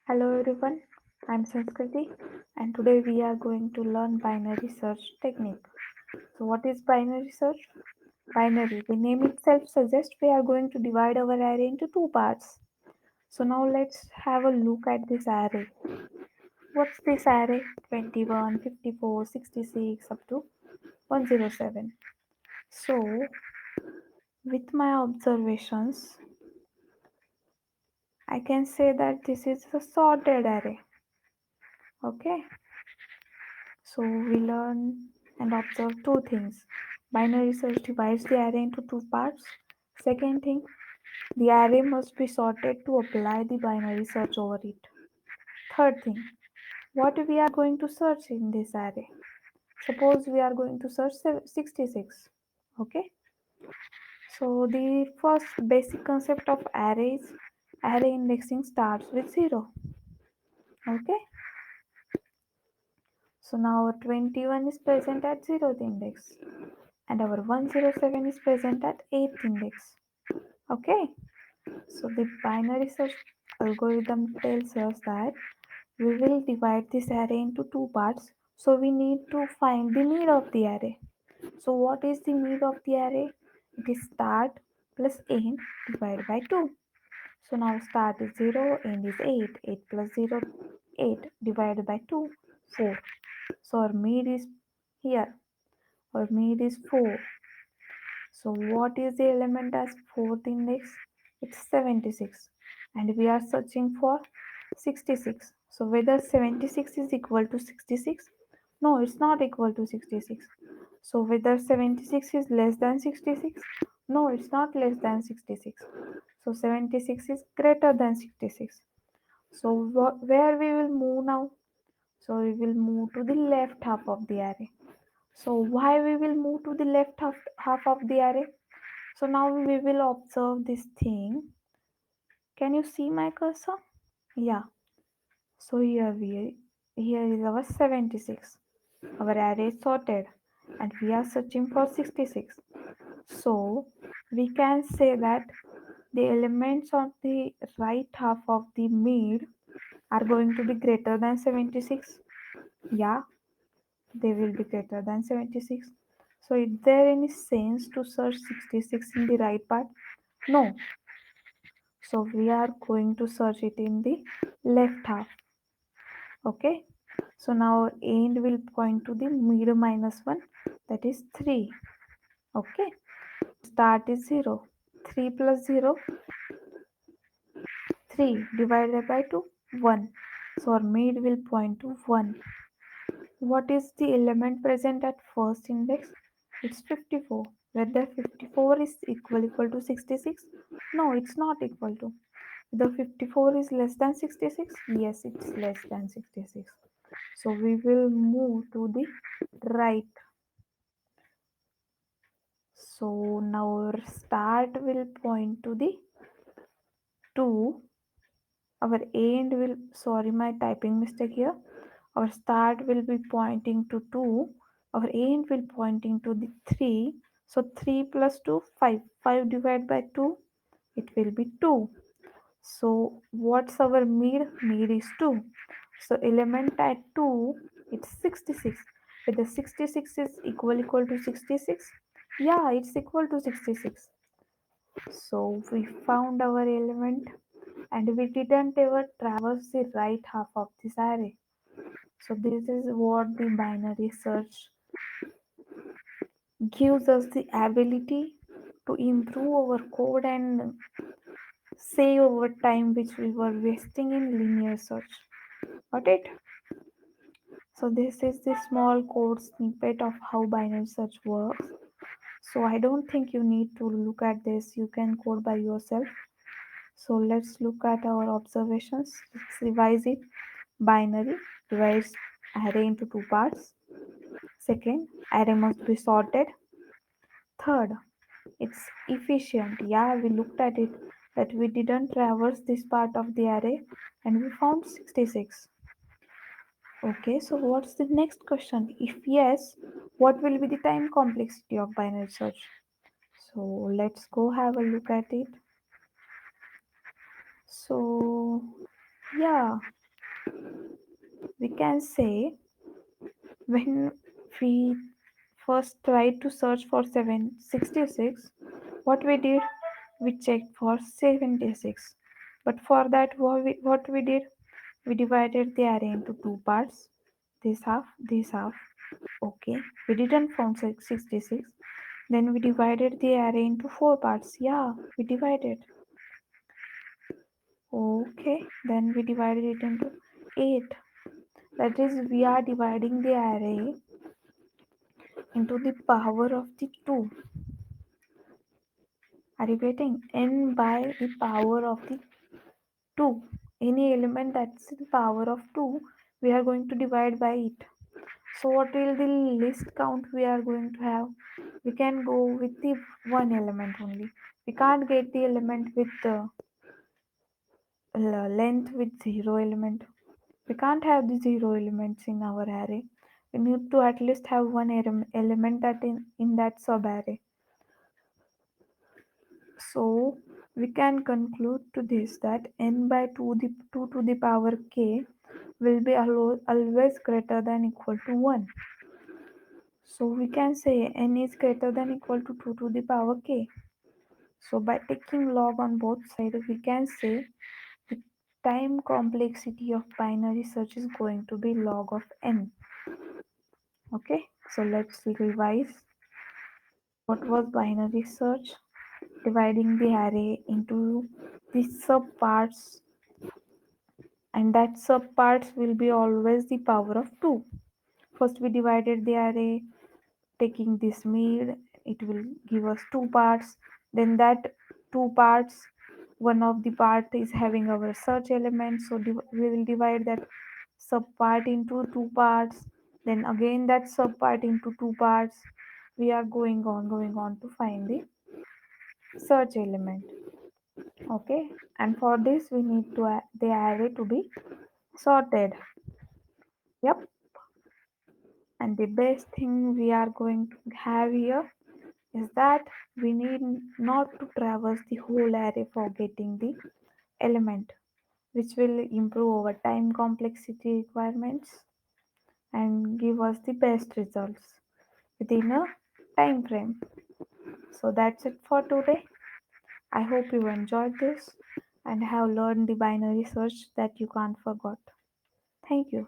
Hello everyone, I'm Sanskriti and today we are going to learn binary search technique. So what is binary search? Binary, the name itself suggests we are going to divide our array into two parts. So now let's have a look at this array. What's this array? 21, 54, 66 up to 107. So with my observations, I can say that this is a sorted array. Okay. So we learn and observe two things. Binary search divides the array into two parts. Second thing, the array must be sorted to apply the binary search over it. Third thing, what we are going to search in this array. Suppose we are going to search 66. Okay. So the first basic concept of arrays, array indexing starts with 0. Okay. So now our 21 is present at 0th index and our 107 is present at 8th index. Okay, so the binary search algorithm tells us that we will divide this array into two parts. So we need to find the mid of the array. So what is the mid of the array? It is start plus end divided by 2. So now start is 0, end is 8. 8 plus 0, 8 divided by 2, 4. So our mid is here. Our mid is 4. So what is the element as fourth index? It's 76 and we are searching for 66. So whether 76 is equal to 66? No, it's not equal to 66. So whether 76 is less than 66? No, it's not less than 66. So 76 is greater than 66. So where we will move now? So we will move to the left half of the array. So why we will move to the left half of the array? So now we will observe this thing. Can you see my cursor? Yeah. So here is our 76. Our array is sorted and we are searching for 66. So we can say that the elements on the right half of the mid are going to be greater than 76. Yeah, they will be greater than 76. So is there any sense to search 66 in the right part? No. So we are going to search it in the left half. Okay. So now our end will point to the mid minus 1, that is 3. Okay. Start is 0. 3 plus 0, 3 divided by 2, 1. So our mid will point to 1. What is the element present at first index? It's 54. Whether 54 is equal to 66? No, it's not equal to. The 54 is less than 66? Yes, it's less than 66. So we will move to the right. So now our start will point to the 2. Our end will, sorry, my typing mistake here. Our start will be pointing to 2. Our end will pointing to the 3. So 3 plus 2, 5. 5 divided by 2, it will be 2. So what's our mid? Mid is 2. So element at 2, it's 66. Whether 66 is equal to 66? Yeah, it's equal to 66. So we found our element and we didn't ever traverse the right half of this array. So this is what the binary search gives us the ability to improve our code and save our time which we were wasting in linear search. Got it? So this is the small code snippet of how binary search works. So I don't think you need to look at this. You can code by yourself. So let's look at our observations. Let's revise it. Binary divides array into two parts. Second, array must be sorted. Third, it's efficient. Yeah, we looked at it that we didn't traverse this part of the array and we found 66. Okay, so what's the next question? If yes, what will be the time complexity of binary search? So let's go have a look at it. So, yeah. We can say when we first tried to search for 766, what we did, we checked for 76. But for that, what we did, we divided the array into two parts, this half, this half. Okay, we didn't find 66. Then we divided the array into four parts. Yeah, we divided. Okay, then we divided it into 8. That is, we are dividing the array into the power of the 2. Are you getting? N by the power of the 2. Any element that's the power of 2, we are going to divide by it. So what will the list count we are going to have? We can go with the one element only. We can't get the element with the length with zero element. We can't have the zero elements in our array. We need to at least have one element that in that sub array. So we can conclude to this that n by 2 to the power k will be always greater than equal to 1. So we can say n is greater than equal to 2 to the power k. So by taking log on both sides, we can say the time complexity of binary search is going to be log of n. Okay, so let's revise. What was binary search? Dividing the array into the subparts, and that subparts will be always the power of 2. First we divided the array, taking this mid, it will give us two parts. Then that two parts, one of the part is having our search element, so we will divide that subpart into two parts. Then again that subpart into two parts. We are going on to find the search element. Okay, and for this we need to the array to be sorted. Yep, and the best thing we are going to have here is that we need not to traverse the whole array for getting the element, which will improve our time complexity requirements and give us the best results within a time frame. So that's it for today. I hope you enjoyed this and have learned the binary search that you can't forget. Thank you.